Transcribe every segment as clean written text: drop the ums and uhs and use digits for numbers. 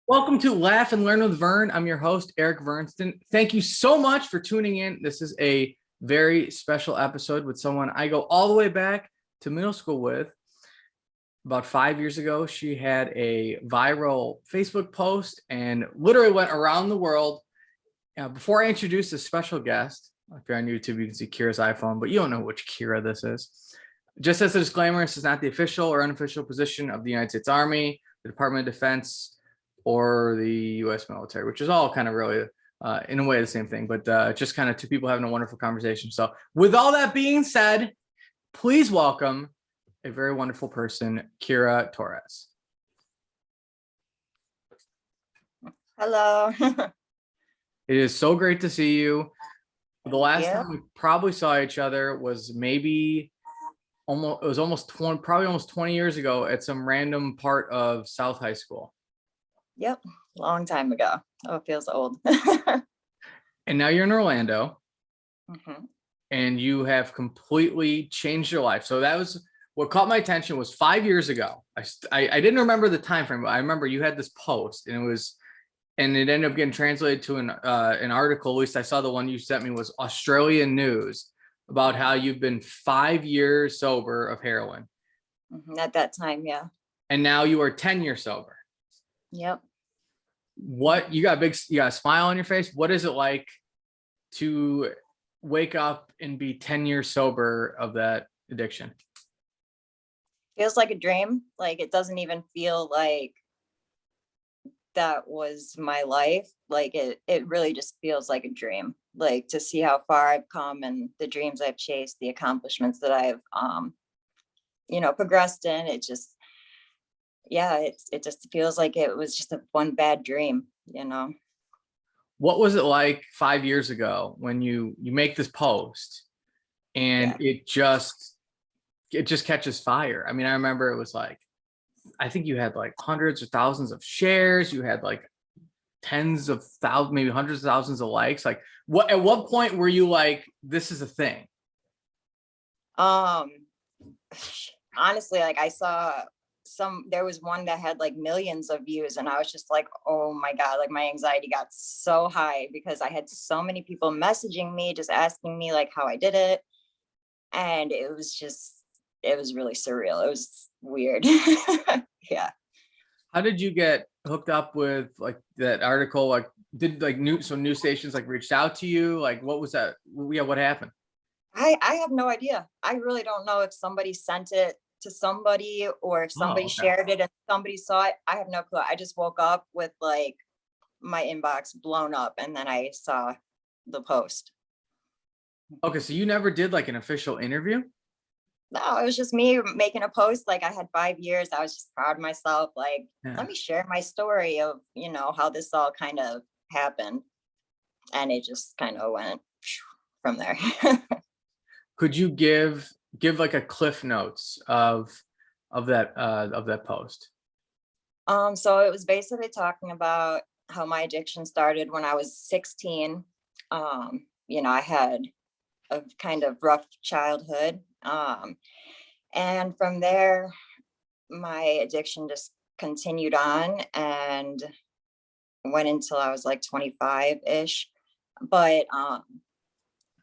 Welcome to Laugh and Learn with Vern. I'm your host, Eric Vernston. Thank you so much for tuning in. This is a very special episode with someone I go all the way back to middle school with. About 5 years ago, she had a viral Facebook post and literally went around the world. Before I introduce this special guest, if you're on YouTube, you can see Kira's iPhone, but you don't know which Kira this is. Just as a disclaimer, this is not the official or unofficial position of the United States Army, the Department of Defense, or the U.S. military, which is all kind of really, in a way, the same thing, but just kind of two people having a wonderful conversation. So with all that being said, please welcome a very wonderful person, Kira Torres. Hello. It is so great to see you. The last Yeah. time we probably saw each other was maybe almost 20 years ago at some random part of South High School. Yep. Long time ago. Oh, it feels old. And now you're in Orlando. Mm-hmm. And you have completely changed your life. So that was what caught my attention was 5 years ago. I didn't remember the time frame, but I remember you had this post, and it ended up getting translated to an article. At least I saw the one you sent me was Australian News about how you've been 5 years sober of heroin. Mm-hmm. At that time, yeah. And now you are 10 years sober. Yep. What you got a smile on your face. What is it like to wake up and be 10 years sober of that addiction? Feels like a dream. Like it doesn't even feel like that was my life. Like it really just feels like a dream. Like to see how far I've come and the dreams I've chased, the accomplishments that I've progressed in. It just it just feels like it was just one bad dream, What was it like 5 years ago when you make this post and it just catches fire? I mean, I remember it was like, I think you had like hundreds or thousands of shares. You had like tens of thousands, maybe hundreds of thousands of likes. Like at what point were you like, this is a thing? Honestly, like I saw there was one that had like millions of views, and I was just like, oh my God, like my anxiety got so high because I had so many people messaging me, just asking me like how I did it. And it was really surreal. It was weird. Yeah. How did you get hooked up with like that article? Like did like news stations like reached out to you? Like what was that? Yeah, what happened? I have no idea. I really don't know if somebody sent it to somebody or if somebody shared it and somebody saw it. I have no clue. I just woke up with like my inbox blown up, and then I saw the post. Okay, so you never did like an official interview? No, it was just me making a post. Like I had 5 years. I was just proud of myself. Like, let me share my story of, how this all kind of happened. And it just kind of went from there. Could you give like a cliff notes of that post? So it was basically talking about how my addiction started when I was 16. I had a kind of rough childhood. And from there, my addiction just continued on and went until I was like 25-ish. But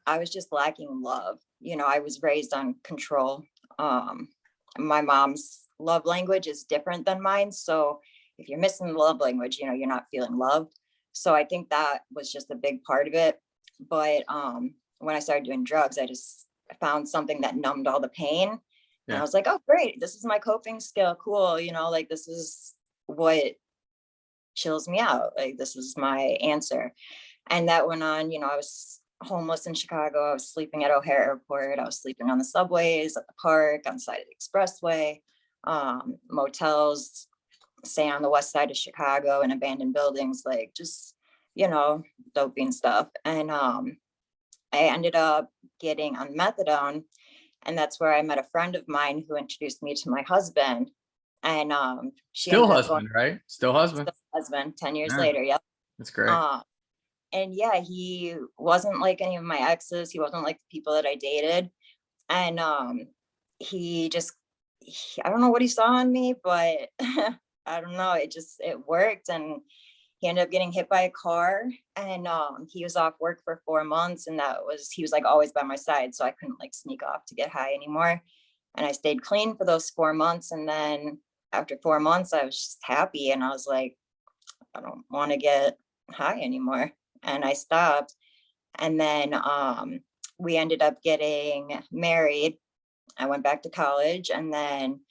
I was just lacking love. I was raised on control. My mom's love language is different than mine. So if you're missing the love language, you're not feeling loved. So I think that was just a big part of it. But when I started doing drugs, I just found something that numbed all the pain. And I was like, oh, great. This is my coping skill. Cool. Like this is what chills me out. Like this is my answer. And that went on, I was homeless in Chicago. I was sleeping at O'Hare Airport. I was sleeping on the subways, at the park, on the side of the expressway, motels, staying on the west side of Chicago in abandoned buildings, like just, doping stuff. And I ended up getting on methadone. And that's where I met a friend of mine who introduced me to my husband. And Still husband, right? Still husband. 10 years later. Yep. That's great. And yeah, he wasn't like any of my exes. He wasn't like the people that I dated. And I don't know what he saw in me, but I don't know, it worked. And he ended up getting hit by a car, and he was off work for 4 months, and he was like always by my side, so I couldn't like sneak off to get high anymore. And I stayed clean for those 4 months, and then after 4 months I was just happy, and I was like, I don't want to get high anymore, and I stopped. And then we ended up getting married. I went back to college, and then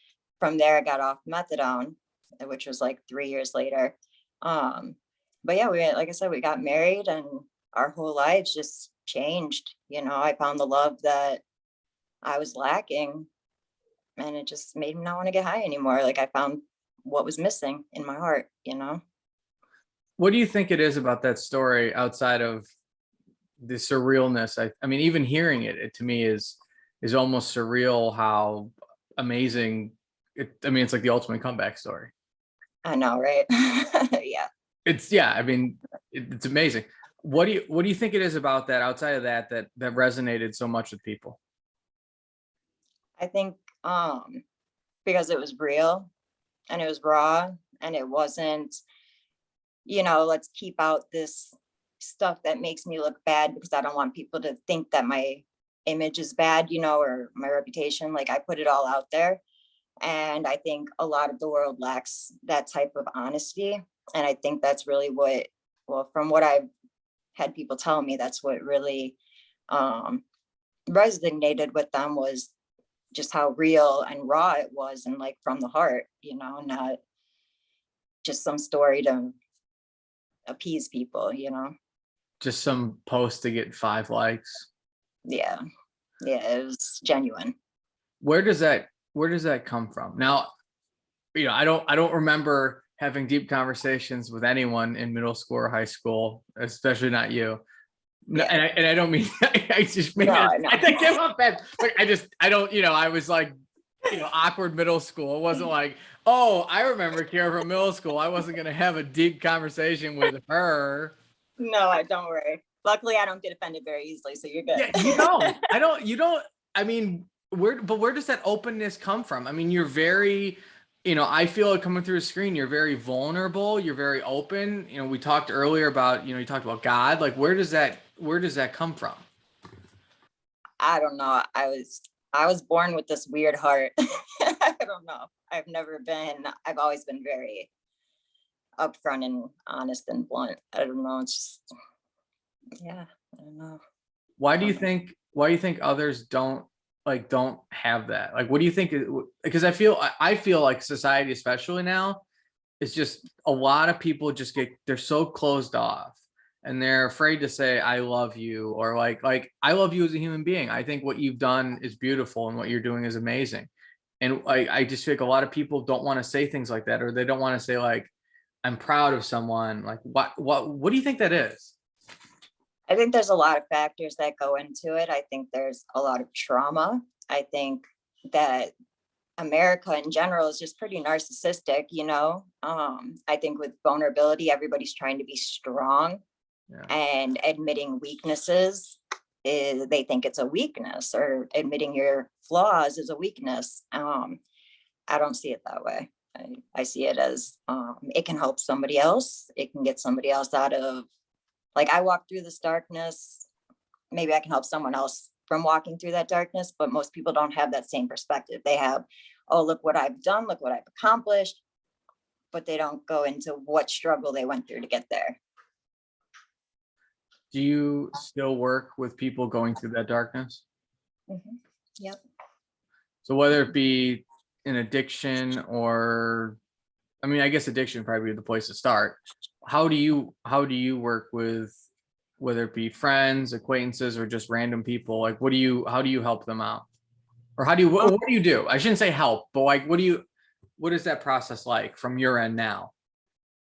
from there I got off methadone, which was like 3 years later. But yeah, like I said, we got married, and our whole lives just changed. I found the love that I was lacking, and it just made me not want to get high anymore. Like I found what was missing in my heart. What do you think it is about that story outside of the surrealness? I mean, even hearing it to me is almost surreal how amazing I mean, it's like the ultimate comeback story. I know, right? Yeah. I mean, it's amazing. What do you think it is about that outside of that resonated so much with people? I think because it was real, and it was raw, and it wasn't, let's keep out this stuff that makes me look bad because I don't want people to think that my image is bad, or my reputation. Like I put it all out there. And I think a lot of the world lacks that type of honesty. And I think that's really from what I've had people tell me, that's what really resonated with them, was just how real and raw it was, and like from the heart, not just some story to appease people. Just some post to get 5 likes. Yeah, it was genuine. Where does that come from? Now, I don't remember having deep conversations with anyone in middle school or high school, especially not you. Yeah. And I don't mean I just maybe I think I'm not bad. Like I don't, I was like, awkward middle school. It wasn't like, oh, I remember Kara from middle school. I wasn't gonna have a deep conversation with her. No, don't worry. Luckily, I don't get offended very easily, so you're good. Yeah, you don't. I mean, where does that openness come from? I mean, you're very, I feel it coming through the screen. You're very vulnerable. You're very open. We talked earlier about, you talked about God. Like, where does that come from? I don't know. I was born with this weird heart. I don't know. I've always been very upfront and honest and blunt. I don't know. It's just, yeah, I don't know. Why do you think others don't have that? Like, what do you think? Because I feel like society, especially now, is just a lot of people they're so closed off, and they're afraid to say, I love you, or like, I love you as a human being. I think what you've done is beautiful and what you're doing is amazing. And I just feel like a lot of people don't want to say things like that, or they don't want to say like, I'm proud of someone. Like, what do you think that is? I think there's a lot of factors that go into it. I think there's a lot of trauma. I think that America in general is just pretty narcissistic, I think with vulnerability, everybody's trying to be strong. Yeah. And admitting weaknesses they think it's a weakness, or admitting your flaws is a weakness. I don't see it that way. I see it as it can help somebody else. It can get somebody else out of, like, I walk through this darkness. Maybe I can help someone else from walking through that darkness, but most people don't have that same perspective. They have, oh, look what I've done, look what I've accomplished, but they don't go into what struggle they went through to get there. Do you still work with people going through that darkness? Mm-hmm. Yep. So whether it be an addiction, or, I mean, I guess addiction would probably be the place to start. How do you work with, whether it be friends, acquaintances, or just random people? Like, how do you help them out? Or what do you do? I shouldn't say help, but like, what is that process like from your end now?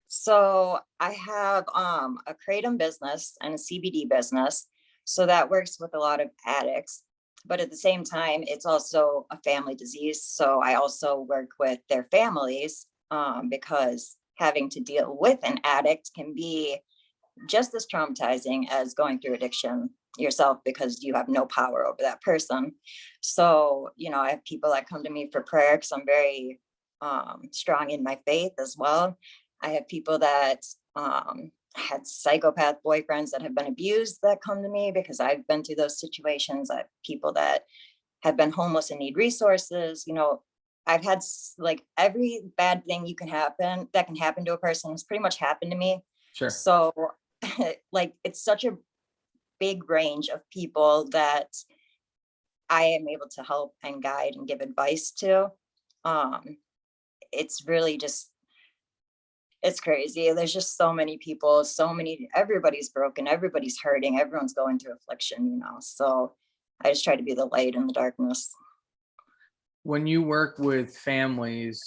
So I have a kratom business and a CBD business. So that works with a lot of addicts, but at the same time, it's also a family disease. So I also work with their families because having to deal with an addict can be just as traumatizing as going through addiction yourself, because you have no power over that person. So, I have people that come to me for prayer because I'm very strong in my faith as well. I have people that had psychopath boyfriends that have been abused that come to me because I've been through those situations. I have people that have been homeless and need resources. You know, I've had like every bad thing that can happen to a person has pretty much happened to me. Sure. So like, it's such a big range of people that I am able to help and guide and give advice to. It's really just, it's crazy. There's just so many people, everybody's broken, everybody's hurting, everyone's going through affliction, you know. So I just try to be the light in the darkness. When you work with families,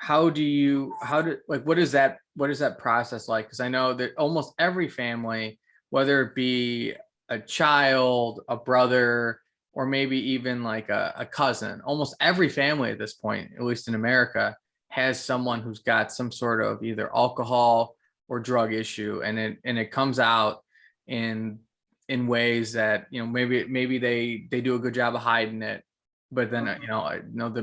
what is that process like? Because I know that almost every family, whether it be a child, a brother, or maybe even like a cousin, almost every family at this point, at least in America, has someone who's got some sort of either alcohol or drug issue, and it comes out in ways that, you know, maybe they do a good job of hiding it, but then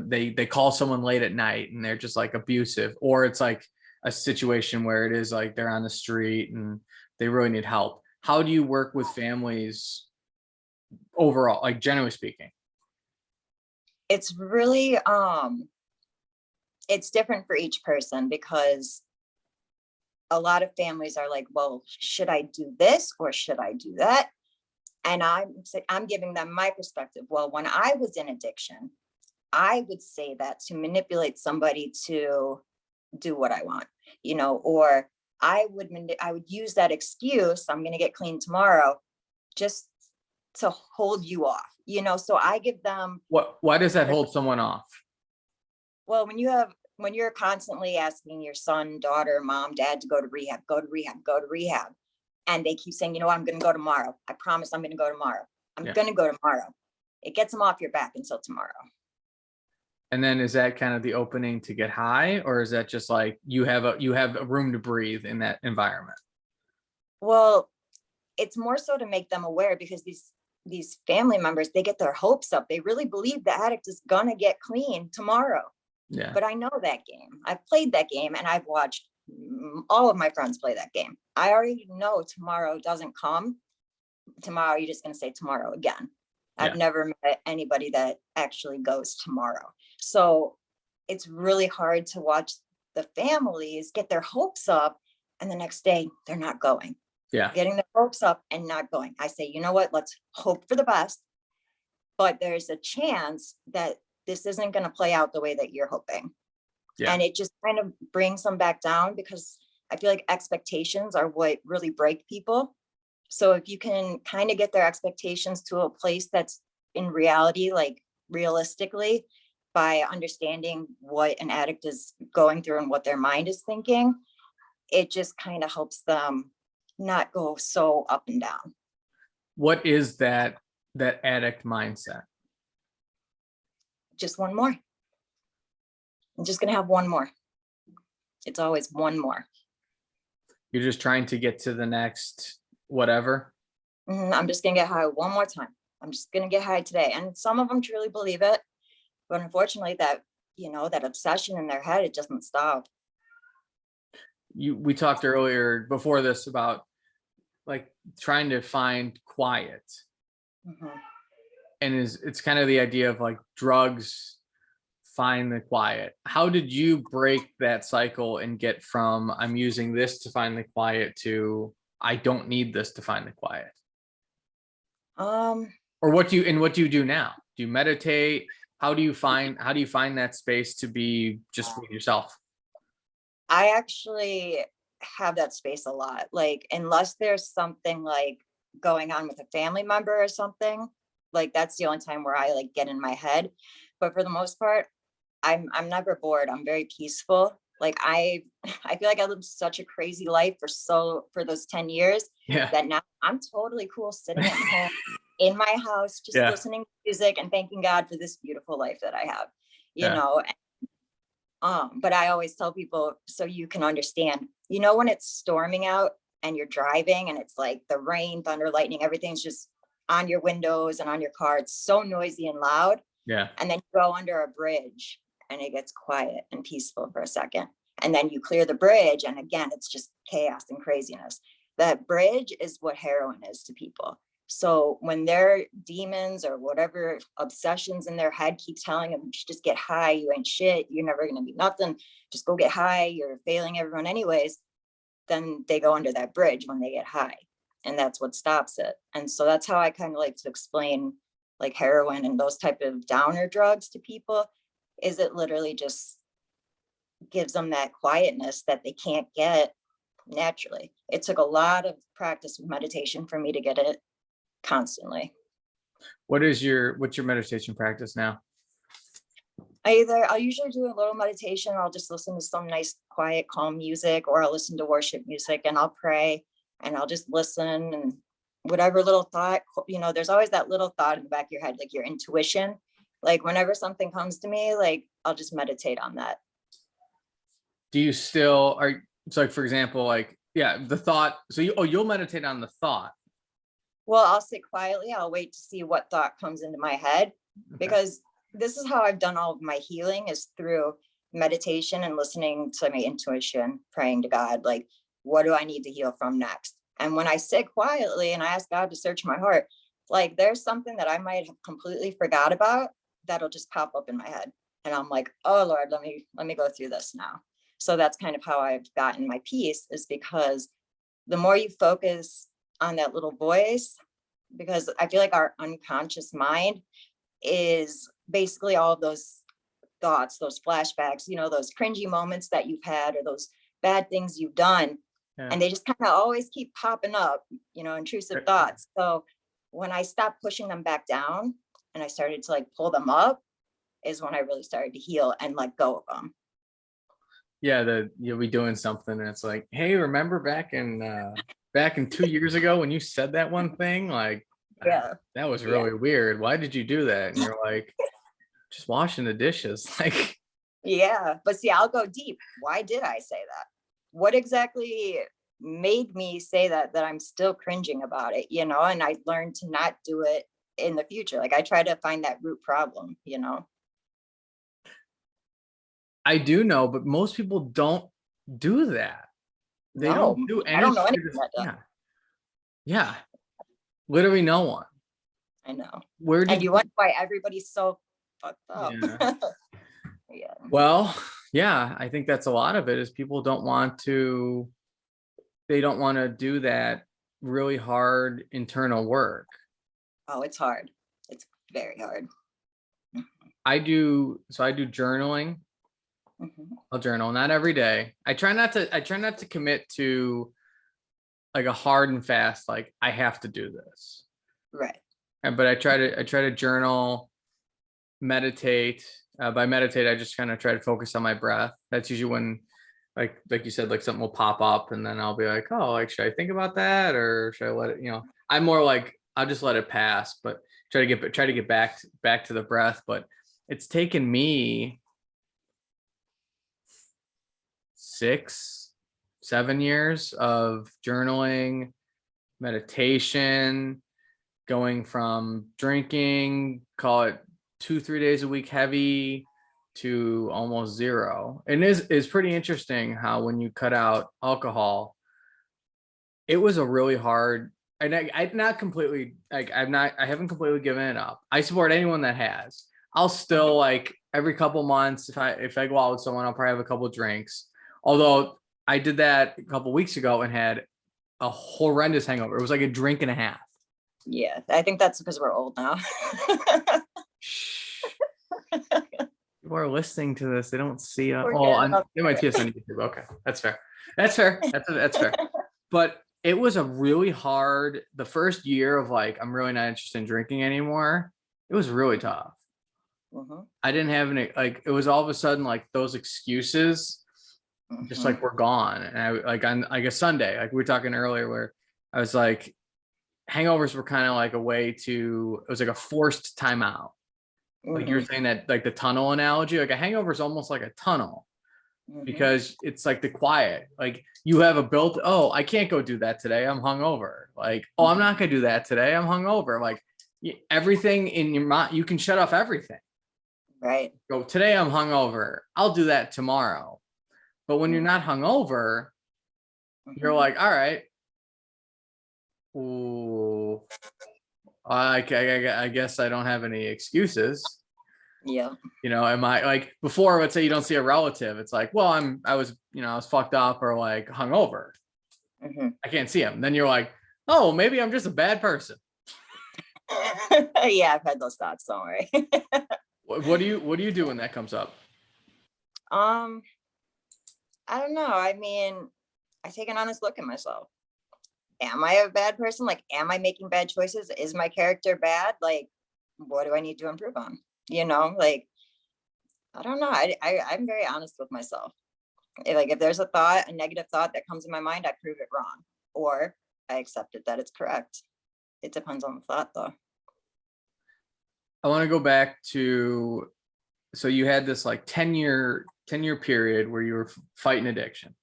they call someone late at night and they're just like abusive, or it's like a situation where it is like they're on the street and they really need help. How do you work with families overall, like generally speaking? It's really it's different for each person, because a lot of families are like, well, should I do this or should I do that? And I'm giving them my perspective. Well, when I was in addiction, I would say that to manipulate somebody to do what I want, you know, or I would use that excuse, I'm going to get clean tomorrow, just to hold you off, you know. So I give them, Why does that hold someone off? well, when you're constantly asking your son, daughter, mom, dad to go to rehab, and they keep saying, you know, I'm going to go tomorrow. I promise I'm going to go tomorrow. I'm going to go tomorrow. It gets them off your back until tomorrow. And then is that kind of the opening to get high, or is that just like you have a room to breathe in that environment? Well, it's more so to make them aware, because these family members, they get their hopes up. They really believe the addict is gonna get clean tomorrow. Yeah. But I know that game. I've played that game, and I've watched all of my friends play that game. I already know tomorrow doesn't come. Tomorrow, you're just gonna say tomorrow again. I've never met anybody that actually goes tomorrow. So it's really hard to watch the families get their hopes up, and the next day they're not going. Yeah. Getting their hopes up and not going. I say, you know what, let's hope for the best, but there's a chance that this isn't going to play out the way that you're hoping. Yeah. And it just kind of brings them back down, because I feel like expectations are what really break people. So if you can kind of get their expectations to a place that's in reality, like realistically, by understanding what an addict is going through and what their mind is thinking, it just kind of helps them not go so up and down. What is that addict mindset? Just one more. I'm just going to have one more. It's always one more. You're just trying to get to the next whatever. I'm just going to get high one more time. I'm just going to get high today. And some of them truly believe it. But unfortunately, that obsession in their head, it doesn't stop. We talked earlier before this about like trying to find quiet. And it's kind of the idea of like drugs find the quiet. How did you break that cycle and get from I'm using this to find the quiet to I don't need this to find the quiet? Or what do you do now? Do you meditate? How do you find that space to be just with yourself? I actually have that space a lot. Like, unless there's something like going on with a family member or something, like that's the only time where I like get in my head. But for the most part, I'm never bored. I'm very peaceful. Like I feel like I lived such a crazy life for those 10 years that now I'm totally cool sitting at home in my house, just listening to music and thanking God for this beautiful life that I have, you know. But I always tell people, so you can understand, you know, when it's storming out and you're driving and it's like the rain, thunder, lightning, everything's just on your windows and on your car. It's so noisy and loud. Yeah. And then you go under a bridge and it gets quiet and peaceful for a second. And then you clear the bridge, and again, it's just chaos and craziness. That bridge is what heroin is to people. So when their demons or whatever obsessions in their head keep telling them, just get high, you ain't shit, you're never going to be nothing, just go get high, you're failing everyone anyways, then they go under that bridge when they get high. And that's what stops it. And so that's how I kind of like to explain like heroin and those type of downer drugs to people, is it literally just gives them that quietness that they can't get naturally. It took a lot of practice with meditation for me to get it constantly. What's your meditation practice now? I'll usually do a little meditation. I'll just listen to some nice, quiet, calm music, or I'll listen to worship music, and I'll pray, and I'll just listen, and whatever little thought, there's always that little thought in the back of your head, like your intuition. Like whenever something comes to me, like I'll just meditate on that. Do you still so like, for example, like, yeah, the thought, so you'll meditate on the thought. Well, I'll sit quietly. I'll wait to see what thought comes into my head, because this is how I've done all of my healing, is through meditation and listening to my intuition, praying to God, like, what do I need to heal from next? And when I sit quietly and I ask God to search my heart, like there's something that I might have completely forgot about that'll just pop up in my head. And I'm like, oh Lord, let me go through this now. So that's kind of how I've gotten my peace, is because the more you focus on that little voice, because I feel like our unconscious mind is basically all of those thoughts, those flashbacks, those cringy moments that you've had, or those bad things you've done. Yeah. And they just kind of always keep popping up, intrusive thoughts. So when I stopped pushing them back down and I started to like pull them up, is when I really started to heal and let go of them. Yeah, you'll be doing something and it's like, hey, remember back in 2 years ago when you said that one thing? Like, yeah, that was really weird. Why did you do that? And you're like, just washing the dishes. Like, yeah, but see, I'll go deep. Why did I say that? What exactly made me say that I'm still cringing about it, and I learned to not do it in the future. Like I try to find that root problem, I do know, but most people don't do that. They don't do anything. I don't know anything like that. Yeah. Literally no one. I know. And you wonder why everybody's so fucked up. Yeah. Yeah. Well, yeah, I think that's a lot of it, is people don't want to do that really hard internal work. Oh, it's hard. It's very hard. I do journaling. Mm-hmm. I'll journal, not every day. I try not to commit to like a hard and fast, like I have to do this. Right. But I try to journal, meditate. By meditate, I just kind of try to focus on my breath. That's usually when, like you said, like something will pop up, and then I'll be like, oh, like, should I think about that, or should I let it? I'm more like, I'll just let it pass, but try to get back to the breath. But it's taken me 6-7 years of journaling, meditation, going from drinking, call it 2-3 days a week heavy, to almost zero. And it's pretty interesting how when you cut out alcohol, it was a really hard, and I not completely, like I haven't completely given it up. I support anyone that has. I'll still, like, every couple months, if I go out with someone, I'll probably have a couple of drinks. Although I did that a couple of weeks ago and had a horrendous hangover. It was like a drink and a half. Yeah, I think that's because we're old now. People are listening to this. They don't see. They might see us on YouTube. Okay, that's fair. That's fair. That's fair. But it was a really hard. The first year of like, I'm really not interested in drinking anymore. It was really tough. Mm-hmm. I didn't have any, like, it was all of a sudden like those excuses, just like were gone. And I like on like a Sunday, like we were talking earlier, where I was like, hangovers were kind of like a way to. It was like a forced timeout. Like you're saying that, like the tunnel analogy, like a hangover is almost like a tunnel, because it's like the quiet, like you have I can't go do that today, I'm hungover. Like, oh, I'm not gonna do that today, I'm hungover. Like everything in your mind, you can shut off everything. Right. Go, today I'm hungover. I'll do that tomorrow. But when you're not hungover, you're like, all right, ooh, I guess I don't have any excuses. Yeah. You know, am I like before? Let's say you don't see a relative. It's like, well, I was fucked up or like hungover. I can't see him. Then you're like, oh, maybe I'm just a bad person. Yeah, I've had those thoughts. Don't worry. What do you do when that comes up? I don't know. I mean, I take an honest look at myself. Am I a bad person? Like, am I making bad choices? Is my character bad? Like, what do I need to improve on? You know, like, I don't know. I'm very honest with myself. If there's a negative thought that comes in my mind, I prove it wrong, or I accept it that it's correct. It depends on the thought, though. I want to go back to, so you had this like 10-year period where you were fighting addiction.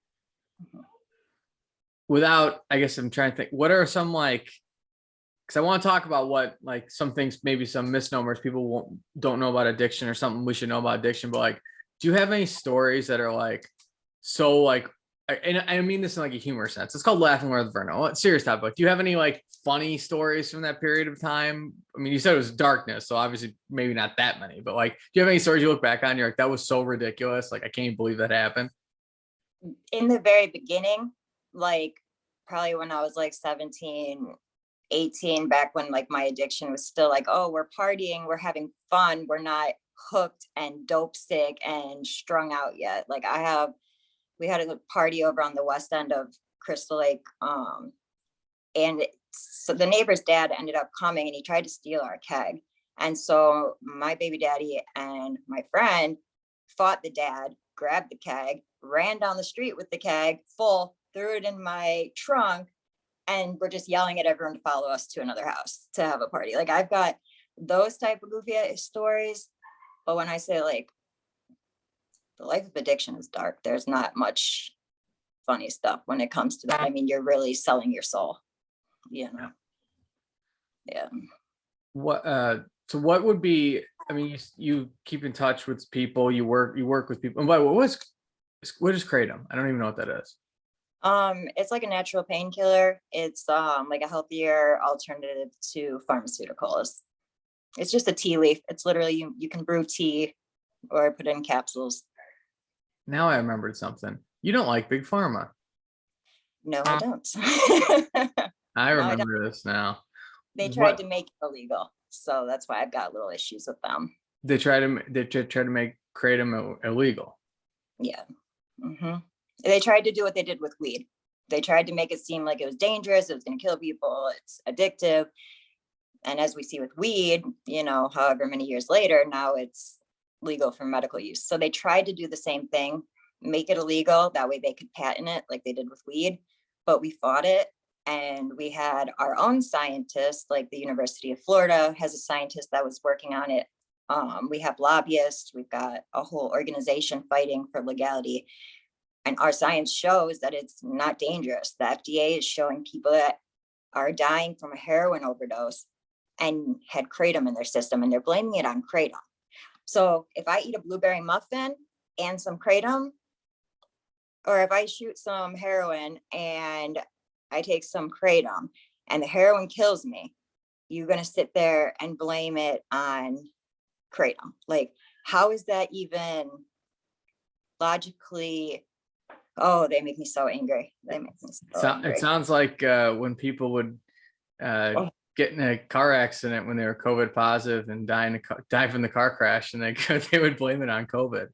Without, I guess I'm trying to think, what are some like, because I want to talk about what like some things, maybe some misnomers people don't know about addiction or something we should know about addiction, but like, do you have any stories that are like, so like, and I mean this in like a humor sense, it's called Laughing with Verno, serious topic. Do you have any like funny stories from that period of time? I mean, you said it was darkness, so obviously maybe not that many, but like, do you have any stories you look back on, you're like, that was so ridiculous, like I can't believe that happened? In the very beginning, like probably when I was like 17, 18, back when like my addiction was still like, oh, we're partying, we're having fun, we're not hooked and dope sick and strung out yet. Like we had a party over on the west end of Crystal Lake. And so the neighbor's dad ended up coming and he tried to steal our keg. And so my baby daddy and my friend fought the dad, grabbed the keg, ran down the street with the keg full, threw it in my trunk, and we're just yelling at everyone to follow us to another house to have a party. Like, I've got those type of goofy stories. But when I say like the life of addiction is dark, there's not much funny stuff when it comes to that. I mean, you're really selling your soul, you know? Yeah. So what would be, I mean, you keep in touch with people, you work with people. And what is kratom? I don't even know what that is. It's like a natural painkiller. It's like a healthier alternative to pharmaceuticals. It's just a tea leaf. It's literally you can brew tea or put it in capsules. Now I remembered something. You don't like big pharma. No, I don't. I remember this now. They tried to make it illegal, so that's why I've got little issues with them. They try to make kratom illegal. Yeah. They tried to do what they did with weed. They tried to make it seem like it was dangerous, it was going to kill people, it's addictive. And as we see with weed, you know, however many years later, now it's legal for medical use. So they tried to do the same thing, make it illegal. That way they could patent it like they did with weed. But we fought it. And we had our own scientists, like the University of Florida has a scientist that was working on it. We have lobbyists. We've got a whole organization fighting for legality. And our science shows that it's not dangerous. The FDA is showing people that are dying from a heroin overdose and had kratom in their system, and they're blaming it on kratom. So if I eat a blueberry muffin and some kratom, or if I shoot some heroin and I take some kratom and the heroin kills me, you're going to sit there and blame it on kratom. Like, how is that even logically? Oh, they make me so angry. They make me so angry. It sounds like when people would get in a car accident when they were COVID positive and die from the car crash, and they would blame it on COVID.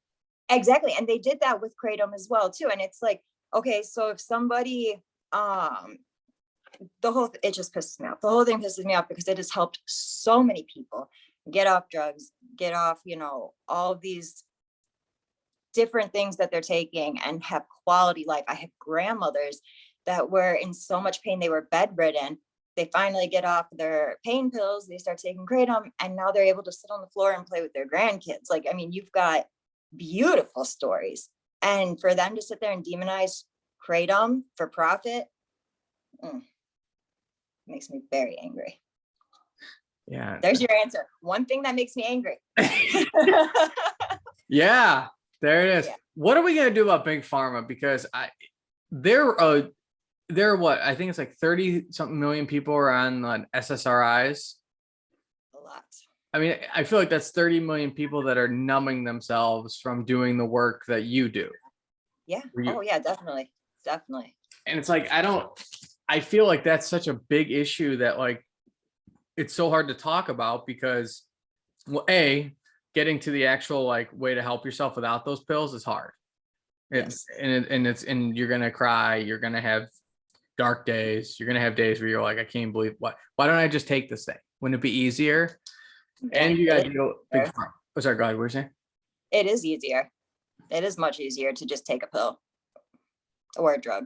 Exactly. And they did that with kratom as well too. And it's like, okay, so if somebody, it just pisses me off. The whole thing pisses me off because it has helped so many people get off drugs, get off, you know, all of these different things that they're taking and have quality life. I have grandmothers that were in so much pain, they were bedridden. They finally get off their pain pills, they start taking kratom, and now they're able to sit on the floor and play with their grandkids. Like, I mean, you've got beautiful stories. And for them to sit there and demonize kratom for profit makes me very angry. Yeah. There's your answer. One thing that makes me angry. Yeah, there it is. Yeah. What are we gonna do about big pharma? Because they're what, I think it's like 30 something million people are on SSRIs. A lot. I mean, I feel like that's 30 million people that are numbing themselves from doing the work that you do. Yeah. Oh yeah, definitely. Definitely. And it's like, I feel like that's such a big issue that like, it's so hard to talk about because, well, getting to the actual like way to help yourself without those pills is hard. Yes. And you're gonna cry, you're gonna have dark days, you're gonna have days where you're like, I can't believe why don't I just take this thing? Wouldn't it be easier? Yeah, And you gotta do big pharma. Oh, sorry, go ahead, what were you saying? it is easier. It is much easier to just take a pill or a drug.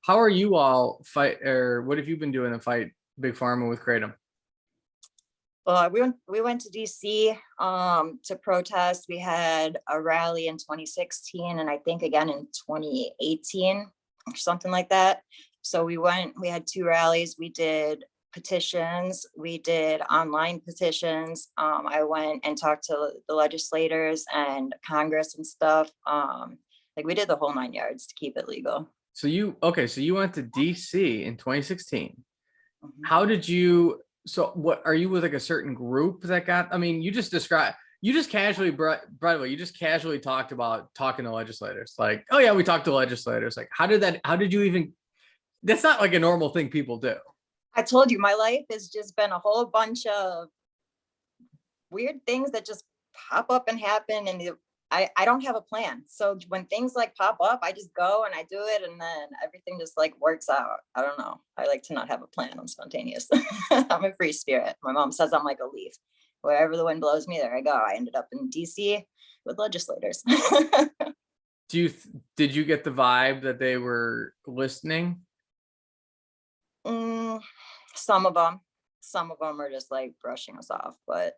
How are you all or what have you been doing to fight big pharma with kratom? Well, we went to DC to protest. We had a rally in 2016 and I think again in 2018 or something like that. So we had 2 rallies. We did petitions, we did online petitions. I went and talked to the legislators and Congress and stuff. Like we did the whole 9 yards to keep it legal. So you went to DC in 2016. Mhm. How did you, so what are you with like a certain group that got, I mean, you just casually, by the way, you just casually talked about talking to legislators. Like, oh yeah, we talked to legislators. Like, how did you even, that's not like a normal thing people do. I told you my life has just been a whole bunch of weird things that just pop up and happen, and I don't have a plan. So when things like pop up, I just go and I do it, and then everything just like works out. I don't know. I like to not have a plan. I'm spontaneous. I'm a free spirit. My mom says I'm like a leaf. Wherever the wind blows me, there I go. I ended up in DC with legislators. Did you get the vibe that they were listening? Some of them are just like brushing us off, but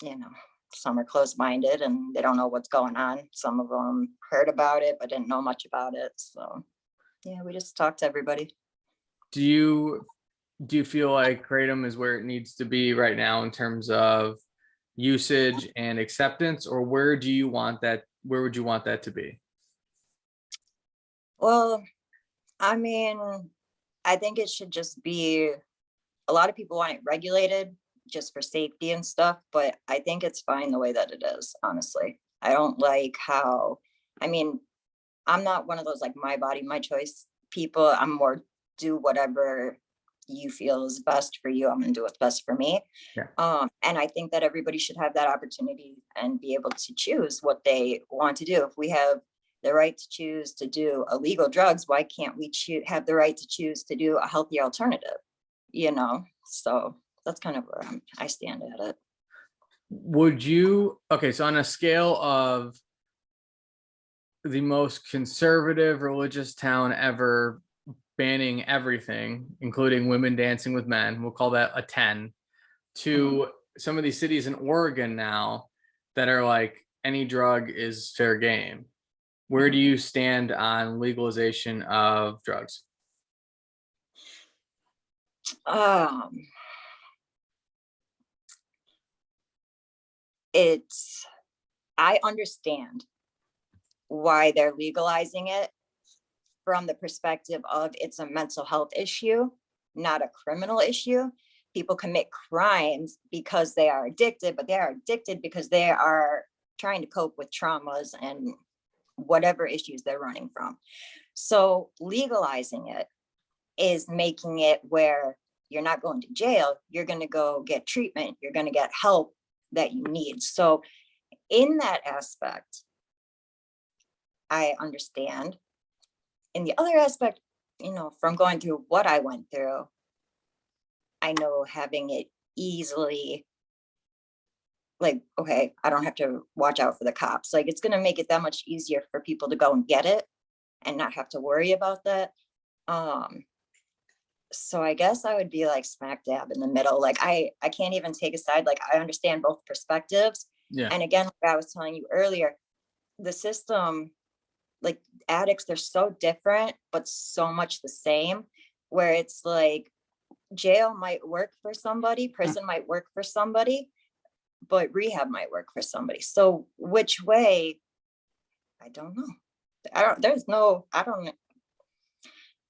you know, some are closed-minded and they don't know what's going on. Some of them heard about it but didn't know much about it. So yeah, we just talk to everybody. Do you feel like kratom is where it needs to be right now in terms of usage and acceptance, or where would you want that to be? Well, I mean, I think it should just be, a lot of people want it regulated just for safety and stuff, but I think it's fine the way that it is, honestly. I don't like how, I mean, I'm not one of those like my body, my choice people. I'm more do whatever you feel is best for you. I'm gonna do what's best for me. Yeah. And I think that everybody should have that opportunity and be able to choose what they want to do. If we have the right to choose to do illegal drugs, why can't we have the right to choose to do a healthy alternative? You know, so that's kind of where I stand at it. Would you, okay, so on a scale of the most conservative religious town ever banning everything, including women dancing with men, we'll call that a 10, to some of these cities in Oregon now that are like any drug is fair game, where do you stand on legalization of drugs? I understand why they're legalizing it from the perspective of it's a mental health issue, not a criminal issue. People commit crimes because they are addicted, but they are addicted because they are trying to cope with traumas and whatever issues they're running from. So legalizing it is making it where you're not going to jail, you're going to go get treatment, you're going to get help that you need. So in that aspect, I understand. In the other aspect, you know, from going through what I went through, I know having it easily, like, okay, I don't have to watch out for the cops. Like, it's going to make it that much easier for people to go and get it and not have to worry about that. So I guess I would be like smack dab in the middle. Like I can't even take a side. Like I understand both perspectives. Yeah. And again, like I was telling you earlier, the system, like addicts, they're so different, but so much the same, where it's like jail might work for somebody, prison might work for somebody, but rehab might work for somebody. So which way? I don't know. I don't know.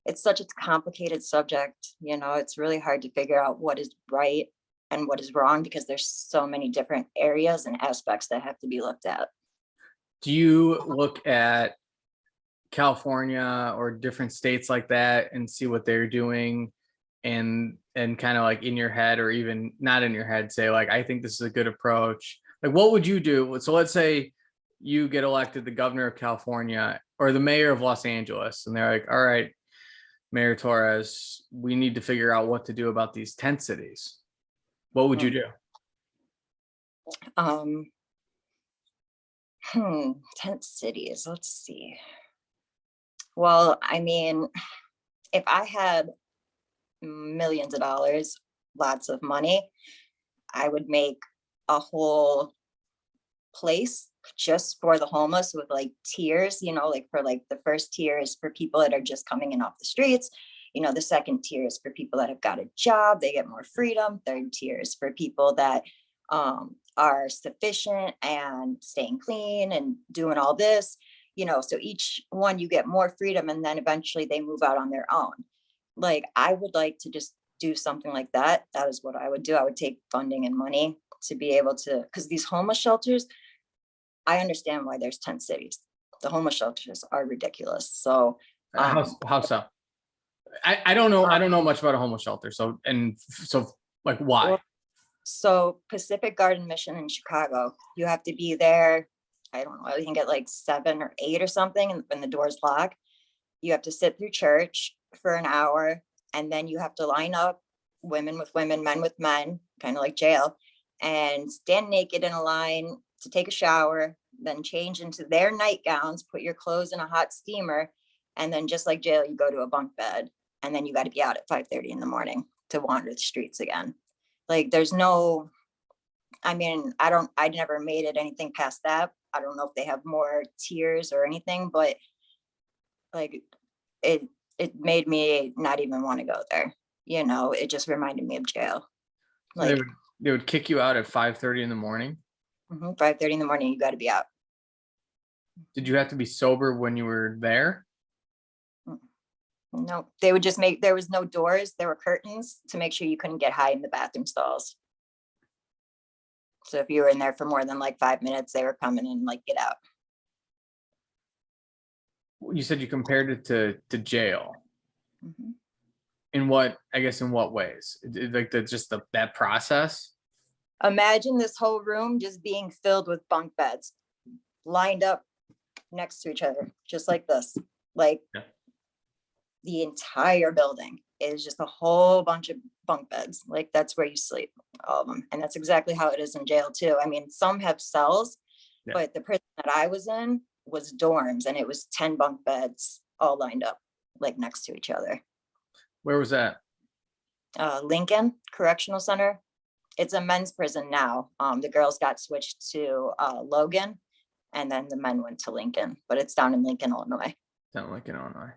It's such a complicated subject, it's really hard to figure out what is right and what is wrong because there's so many different areas and aspects that have to be looked at. Do you look at California or different states like that and see what they're doing and kind of like in your head, or even not in your head, say like, I think this is a good approach? Like, what would you do? So let's say you get elected the governor of California or the mayor of Los Angeles, and they're like, all right, Mayor Torres, we need to figure out what to do about these tent cities. What would you do? Tent cities, let's see. Well, I mean, if I had millions of dollars, lots of money, I would make a whole place just for the homeless with like tiers, like for like the first tier is for people that are just coming in off the streets. The second tier is for people that have got a job, they get more freedom. Third tier is for people that are sufficient and staying clean and doing all this, so each one you get more freedom, and then eventually they move out on their own. Like, I would like to just do something like that. That is what I would do. I would take funding and money to be able to, because these homeless shelters, I understand why there's tent cities. The homeless shelters are ridiculous. So How so? I don't know. I don't know much about a homeless shelter. So like, why? Well, so Pacific Garden Mission in Chicago, you have to be there. I don't know. You can get like 7 or 8 or something, and when the doors lock, you have to sit through church for an hour, and then you have to line up, women with women, men with men, kind of like jail, and stand naked in a line to take a shower, then change into their nightgowns, put your clothes in a hot steamer, and then just like jail, you go to a bunk bed, and then you got to be out at 5:30 in the morning to wander the streets again. Like, there's no, I mean, I never made it anything past that. I don't know if they have more tiers or anything, but like it made me not even want to go there. It just reminded me of jail. So Like, they would kick you out at 5:30 in the morning. 5:30 in the morning, you got to be out. Did you have to be sober when you were there? No, they would just there was no doors. There were curtains to make sure you couldn't get high in the bathroom stalls. So if you were in there for more than like 5 minutes, they were coming in like, get out. You said you compared it to jail. Mm-hmm. In what ways? Like that process? Imagine this whole room just being filled with bunk beds lined up next to each other, just like this. Like, yeah. The entire building is just a whole bunch of bunk beds. Like, that's where you sleep, all of them. And that's exactly how it is in jail too. I mean, some have cells, yeah. But the prison that I was in was dorms, and it was 10 bunk beds all lined up like next to each other. Where was that? Lincoln Correctional Center. It's a men's prison now. The girls got switched to Logan, and then the men went to Lincoln, but it's down in Lincoln, Illinois. Down Lincoln, Illinois.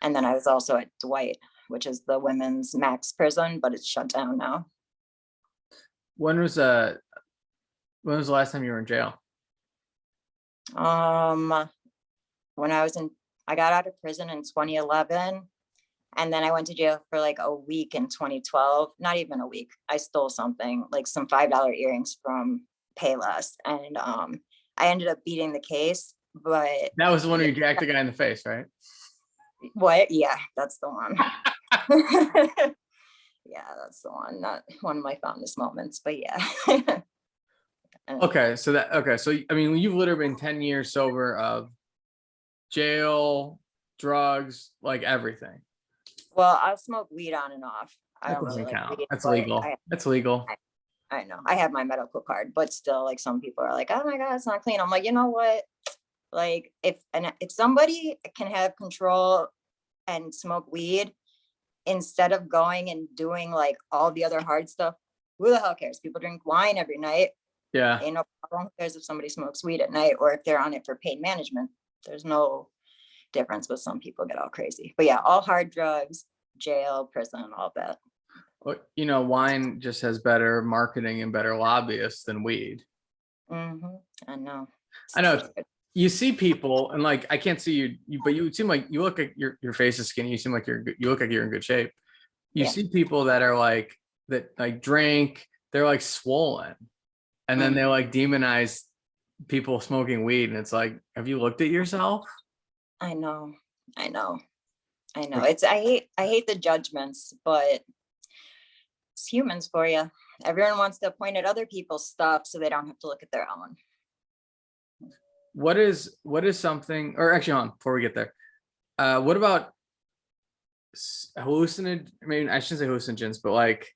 And then I was also at Dwight, which is the women's max prison, but it's shut down now. When was the last time you were in jail? When I got out of prison in 2011, and then I went to jail for like a week in 2012. Not even a week. I stole something, like some $5 earrings from Payless, and I ended up beating the case. But that was the one where you jacked the guy in the face, right? What? Yeah, that's the one. Yeah, that's the one. Not one of my fondest moments, but yeah. Okay, so I mean, you've literally been 10 years sober of jail, drugs, like everything. Well, I'll smoke weed on and off. I don't really count. Like weed. That's legal. That's legal. I know. I have my medical card, but still, like, some people are like, "Oh my God, it's not clean." I'm like, you know what? Like, if somebody can have control and smoke weed instead of going and doing like all the other hard stuff, who the hell cares? People drink wine every night. Yeah. Ain't no problem. Who cares if somebody smokes weed at night or if they're on it for pain management? There's no difference, but some people get all crazy. But yeah, all hard drugs, jail, prison, all that. You know, wine just has better marketing and better lobbyists than weed. I know. I know you see people and like, I can't see you, but you seem like you look like your face is skinny. You seem like you look like you're in good shape. You Yeah. see people that are like, that like drink, they're like swollen. And then they like demonize people smoking weed. And it's like, have you looked at yourself? I know. I know. I know. Like, It's I hate the judgments, but it's humans for you. Everyone wants to point at other people's stuff so they don't have to look at their own. what is something, or actually, hold on, before we get there, what about hallucinogen? I mean, I shouldn't say hallucinogens, but like,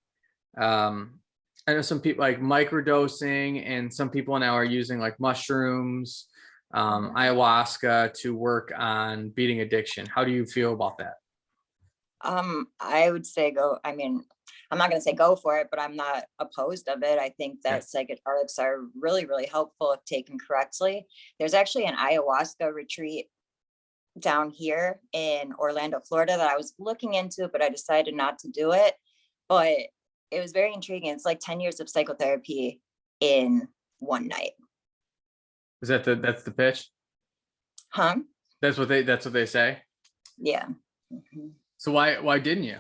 I know some people like microdosing, and some people now are using like mushrooms, ayahuasca to work on beating addiction. How do you feel about that? I would say go. I mean, I'm not going to say go for it, but I'm not opposed of it. I think Yeah. that psychedelics are really, really helpful if taken correctly. There's actually an ayahuasca retreat down here in Orlando, Florida that I was looking into, but I decided not to do it. But it was very intriguing. It's like 10 years of psychotherapy in one night. Is that that's the pitch? Huh? That's what they say. Yeah. Mhm. So why didn't you?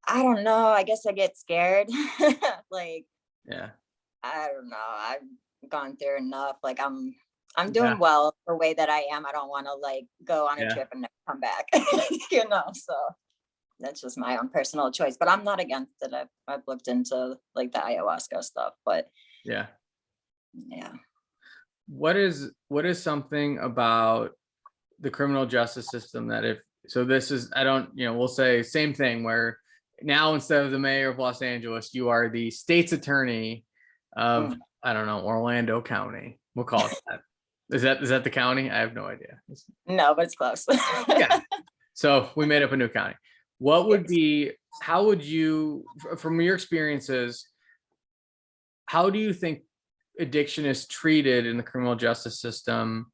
I don't know. I guess I get scared. Like, Yeah. I don't know. I've gone through enough. Like I'm Yeah. doing well the way that I am. I don't want to like go on a Yeah. trip and never come back. So that's just my own personal choice. But I'm not against it. I've looked into like the ayahuasca stuff, but Yeah. yeah. What is something about the criminal justice system that if so this is, I don't, we'll say same thing where now instead of the mayor of Los Angeles, you are the state's attorney of, Mm. I don't know, Orlando County. We'll call it that. Is that the county? I have no idea. No, but it's close. Yeah. So we made up a new county. What would Yes. be, how would you, from your experiences, how do you think addiction is treated in the criminal justice system?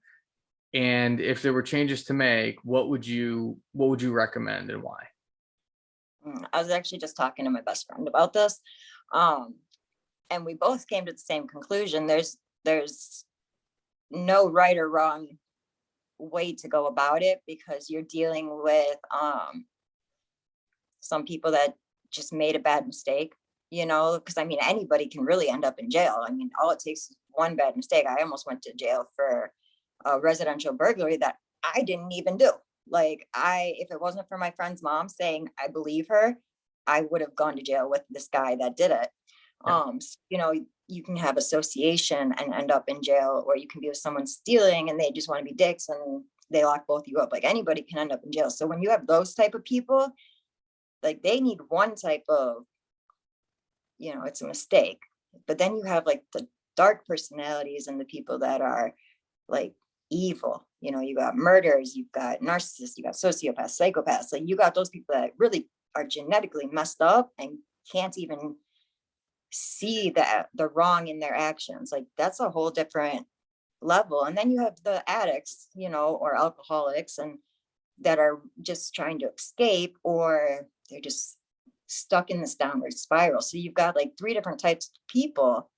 And if there were changes to make, what would you recommend and why? I was actually just talking to my best friend about this. And we both came to the same conclusion. There's no right or wrong way to go about it, because you're dealing with some people that just made a bad mistake, because I mean, anybody can really end up in jail. I mean, all it takes is one bad mistake. I almost went to jail for a residential burglary that I didn't even do. Like, if it wasn't for my friend's mom saying I believe her, I would have gone to jail with this guy that did it. Yeah. You can have association and end up in jail, or you can be with someone stealing and they just want to be dicks and they lock both of you up. Like, anybody can end up in jail. So when you have those type of people, like, they need one type of, it's a mistake. But then you have like the dark personalities and the people that are like evil. You got murderers, you've got narcissists, you got sociopaths, psychopaths. Like, you got those people that really are genetically messed up and can't even see the wrong in their actions. Like, that's a whole different level. And then you have the addicts, or alcoholics, and that are just trying to escape, or they're just stuck in this downward spiral. So you've got like three different types of people.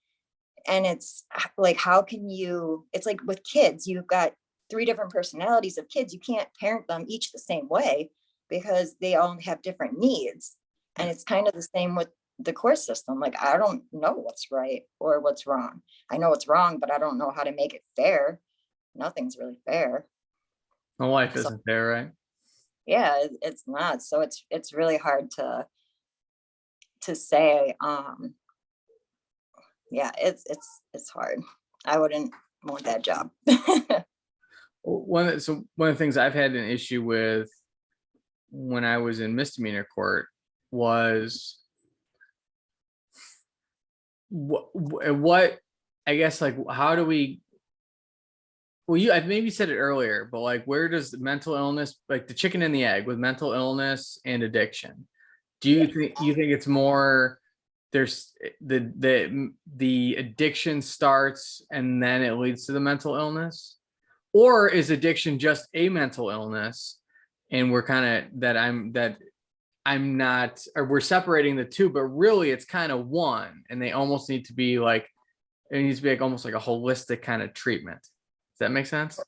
And it's like, how can you, it's like with kids, you've got three different personalities of kids. You can't parent them each the same way because they all have different needs. And it's kind of the same with the court system. Like, I don't know what's right or what's wrong. I know what's wrong, but I don't know how to make it fair. Nothing's really fair. My life So, isn't there, right? yeah, it's not. So it's really hard to say. Yeah, it's hard. I wouldn't want that job. One of the things I've had an issue with when I was in misdemeanor court was what I guess, like, how do we, well, I maybe said it earlier, but like, where does the mental illness, like the chicken and the egg with mental illness and addiction, do you think it's more, there's the addiction starts and then it leads to the mental illness, or is addiction just a mental illness and we're kind of that I'm not, or we're separating the two, but really it's kind of one, and they almost need to be like, it needs to be like almost like a holistic kind of treatment. Does that make sense?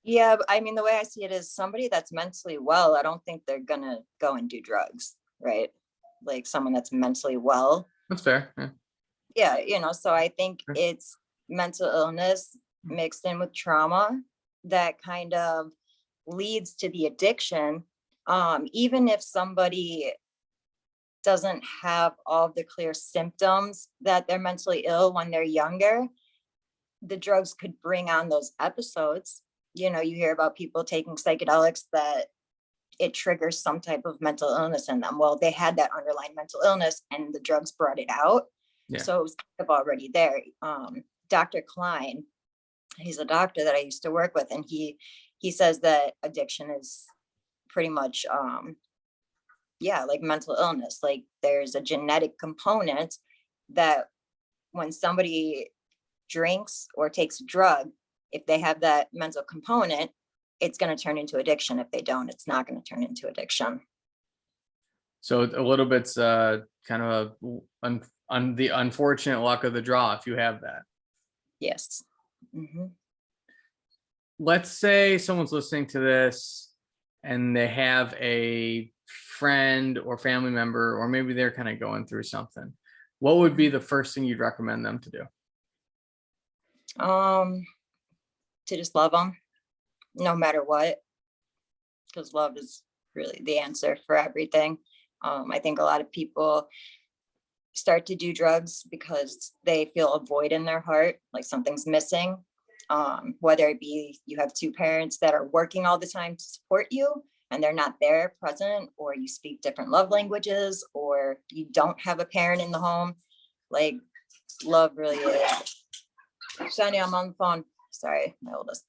Yeah, but I mean, the way I see it is somebody that's mentally well, I don't think they're gonna go and do drugs, right? Like someone that's mentally well. That's fair. Yeah. Yeah, so I think Okay. it's mental illness mixed in with trauma that kind of leads to the addiction. Even if somebody doesn't have all the clear symptoms that they're mentally ill when they're younger, the drugs could bring on those episodes. You hear about people taking psychedelics that it triggers some type of mental illness in them. Well, they had that underlying mental illness and the drugs brought it out. Yeah. So it was kind of already there. Dr. Klein, he's a doctor that I used to work with, and he says that addiction is pretty much like mental illness. Like there's a genetic component that when somebody drinks or takes a drug, if they have that mental component, it's going to turn into addiction. If they don't, it's not going to turn into addiction. So a little bit's kind of on the unfortunate luck of the draw if you have that. Yes. Mm-hmm. Let's say someone's listening to this and they have a friend or family member, or maybe they're kind of going through something. What would be the first thing you'd recommend them to do? To just love them no matter what, because love is really the answer for everything. I think a lot of people start to do drugs because they feel a void in their heart, like something's missing. Whether it be you have two parents that are working all the time to support you and they're not there present, or you speak different love languages, or you don't have a parent in the home. Like love really is. Shani, I'm on the phone. Sorry, my oldest.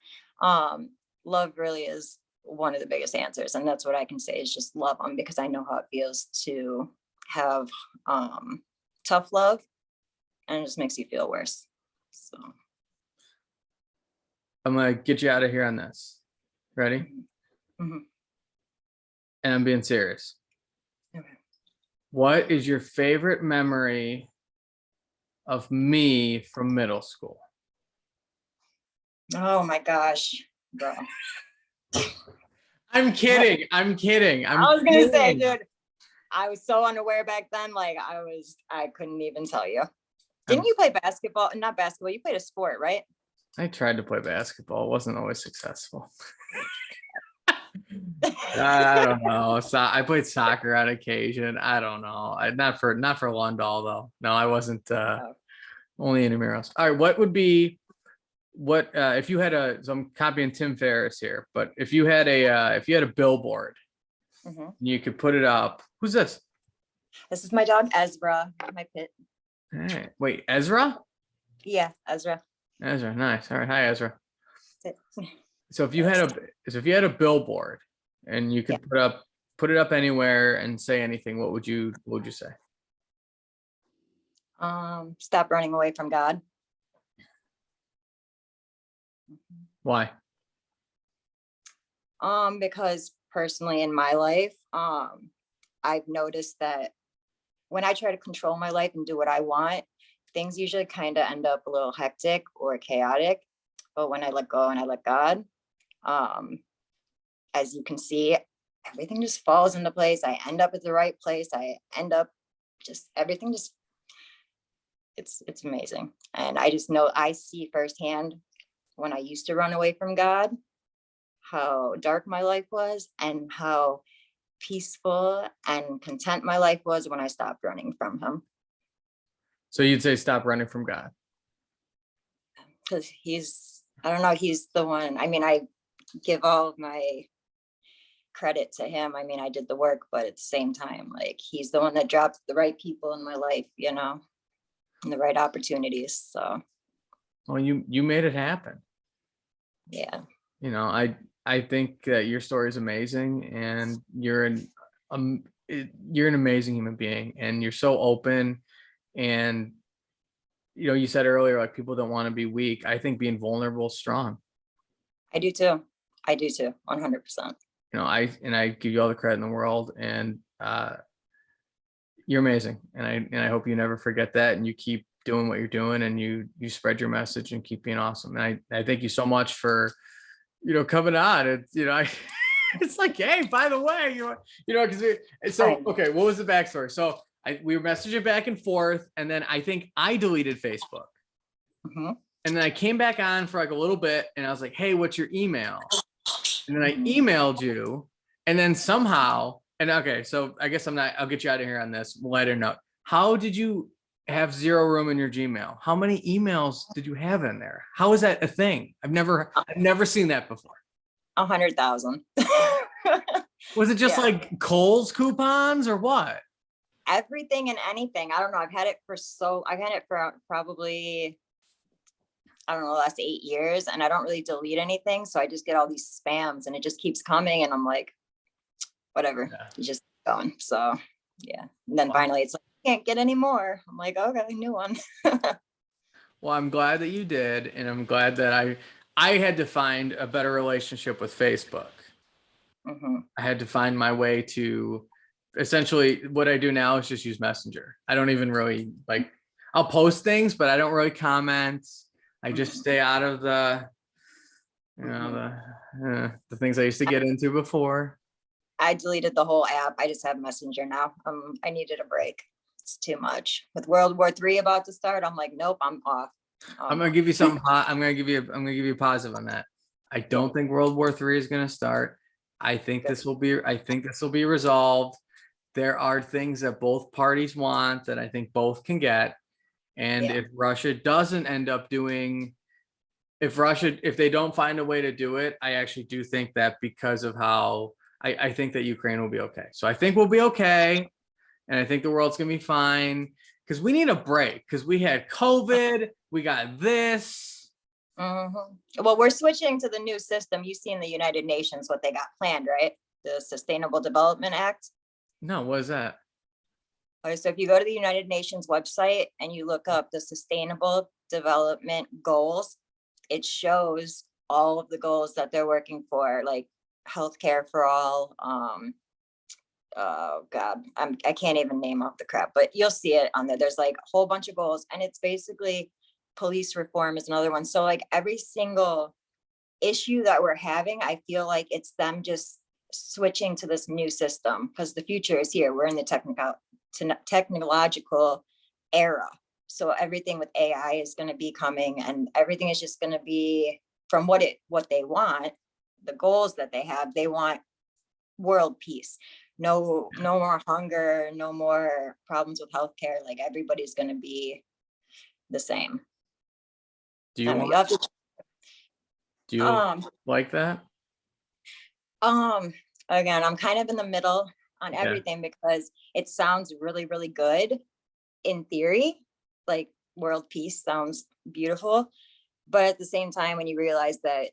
Love really is one of the biggest answers. And that's what I can say is just love them, because I know how it feels to have tough love, and it just makes you feel worse. So I'm gonna get you out of here on this. Ready? mm-hmm. And I'm being serious. Okay. What is your favorite memory of me from middle school? Oh my gosh, bro. I'm kidding. I'm kidding. I was gonna say, dude, I was so unaware back then. Like I couldn't even tell you. Didn't you play basketball? Not basketball. You played a sport, right? I tried to play basketball. It wasn't always successful. I don't know. So I played soccer on occasion. I don't know. Not for Lundall though. No, I wasn't only intramurals. All right. What would be if you had so I'm copying Tim Ferriss here, but if you had a billboard, you could put it up. Who's this? This is my dog Ezra, my pit. Hey, wait, Ezra? Yeah, Ezra. Ezra, nice. All right, hi Ezra. So if you had a billboard and you could put it up anywhere and say anything, what would you say? Stop running away from God. Why? Because personally in my life, I've noticed that when I try to control my life and do what I want, things usually kind of end up a little hectic or chaotic. But when I let go and I let God, as you can see, everything just falls into place. I end up at the right place. I end up everything it's amazing. And I just know I see firsthand when I used to run away from God, how dark my life was and how peaceful and content my life was when I stopped running from him. So you'd say stop running from God? Because I don't know, he's the one. I mean, I give all of my credit to him. I mean, I did the work, but at the same time, like he's the one that dropped the right people in my life, and the right opportunities. So well, you made it happen. Yeah. I think that your story is amazing, and you're an amazing human being, and you're so open. And you said earlier, like, people don't want to be weak. I think being vulnerable is strong. I do too. 100%. I give you all the credit in the world, and you're amazing. And I hope you never forget that, and you keep doing what you're doing, and you spread your message and keep being awesome. And I thank you so much for, coming on. It's, it's like, hey, by the way, because okay, what was the backstory? So we were messaging back and forth, and then I think I deleted Facebook. Mm-hmm. And then I came back on for like a little bit, and I was like, hey, what's your email? And then I emailed you, and then somehow, and okay, so I guess I'll get you out of here on this lighter note. How did you have zero room in your Gmail? How many emails did you have in there? How is that a thing? I've never seen that before. 100,000. Was it just like Kohl's coupons or what? Everything and anything. I don't know. I've had it for probably, I don't know, the last 8 years, and I don't really delete anything. So I just get all these spams, and it just keeps coming, and I'm like, whatever, you just keep going. So yeah. And then finally it's like, can't get any more. I'm like, okay, new one. Well, I'm glad that you did, and I'm glad that I had to find a better relationship with Facebook. Mm-hmm. I had to find my way to, essentially what I do now is just use Messenger. I don't even really I'll post things, but I don't really comment. I just stay out of the things I used to get into before. I deleted the whole app. I just have Messenger now. I needed a break. It's too much. With World War III about to start, I'm like, nope, I'm off. I'm gonna give you something. I'm gonna give you a positive on that. I don't think World War III is gonna start. I think this will be resolved. There are things that both parties want that I think both can get. And if Russia doesn't end up doing, if they don't find a way to do it, I actually do think that because of how I think that Ukraine will be okay. So I think we'll be okay. And I think the world's gonna be fine, because we need a break, because we had COVID, we got this. Mm-hmm. Well, we're switching to the new system. You see in the United Nations what they got planned, right? The Sustainable Development Act. No, what is that? Okay, so if you go to the United Nations website and you look up the Sustainable Development Goals, it shows all of the goals that they're working for, like healthcare for all. Oh God, I can't even name off the crap, but you'll see it on there. There's like a whole bunch of goals, and it's basically police reform is another one. So like every single issue that we're having, I feel like it's them just switching to this new system, because the future is here. We're in the technological era. So everything with AI is going to be coming, and everything is just going to be from what they want, the goals that they have. They want world peace. No more hunger, no more problems with healthcare. Like everybody's going to be the same. Do you like that? Again, I'm kind of in the middle on everything, because it sounds really, really good in theory. Like world peace sounds beautiful. But at the same time, when you realize that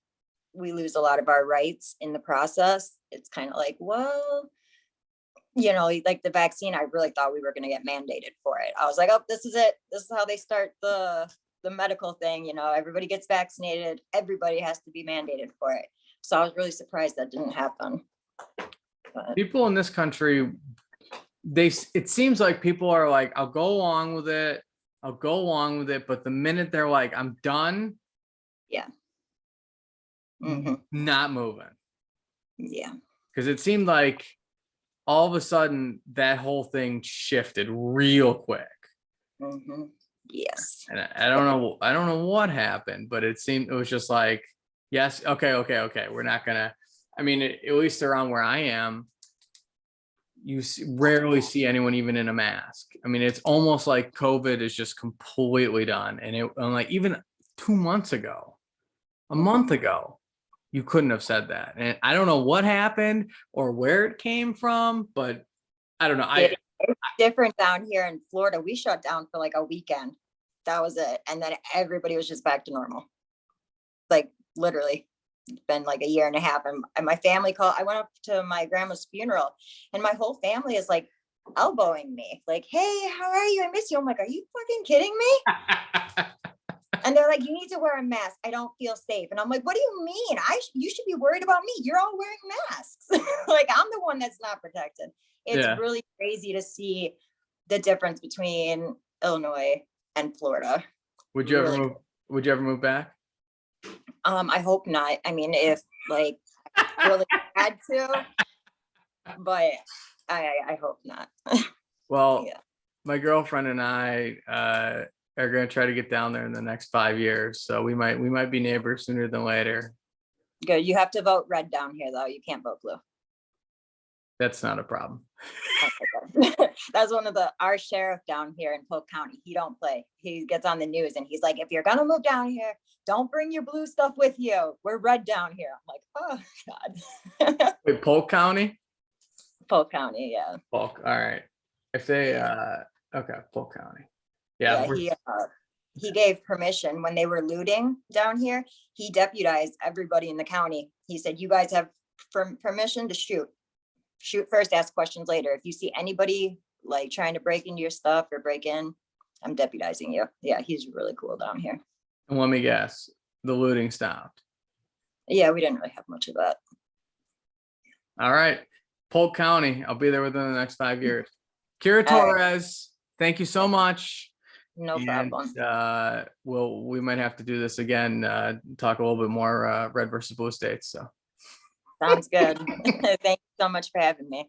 we lose a lot of our rights in the process, it's kind of like, well, like the vaccine, I really thought we were going to get mandated for it. I was like, oh, this is it. This is how they start the medical thing. Everybody gets vaccinated. Everybody has to be mandated for it. So I was really surprised that didn't happen. But people in this country, it seems like people are like, I'll go along with it. But the minute they're like, I'm done. Yeah. Mm-hmm. Not moving. Yeah. Because it seemed like all of a sudden that whole thing shifted real quick. Mm-hmm. Yes. And I don't know what happened, but it was just like, yes, okay. We're not gonna, at least around where I am, you rarely see anyone even in a mask. It's almost like COVID is just completely done. And like even 2 months ago, a month ago, you couldn't have said that. And I don't know what happened or where it came from, but I don't know. It's different down here in Florida. We shut down for like a weekend. That was it. And then everybody was just back to normal. Like literally, it's been like a year and a half. And my family I went up to my grandma's funeral, and my whole family is like elbowing me. Like, hey, how are you? I miss you. I'm like, are you fucking kidding me? And they're like, you need to wear a mask. I don't feel safe. And I'm like, what do you mean? You should be worried about me. You're all wearing masks. Like, I'm the one that's not protected. It's Yeah. really crazy to see the difference between Illinois and Florida. Would you ever Really move? Would you ever move back? I hope not. I mean, if like I really had to, but I hope not. Well, Yeah. my girlfriend and I are going to try to get down there in the next 5 years. So we might be neighbors sooner than later. Good. You have to vote red down here, though. You can't vote blue. That's not a problem. That's one of our sheriff down here in Polk County. He don't play. He gets on the news and he's like, if you're gonna move down here, don't bring your blue stuff with you. We're red down here. I'm like, oh God. Wait, Polk County? Polk County, yeah. Polk. All right. If they okay, Polk County. Yeah. He gave permission when they were looting down here. He deputized everybody in the county. He said, you guys have permission to shoot first, ask questions later. If you see anybody like trying to break into your stuff or break in, I'm deputizing you. Yeah, he's really cool down here. And let me guess, the looting stopped. Yeah, we didn't really have much of that. All right. Polk County. I'll be there within the next 5 years. Kira Torres, thank you so much. No problem. We might have to do this again, talk a little bit more red versus blue states. So sounds good. Thank you so much for having me.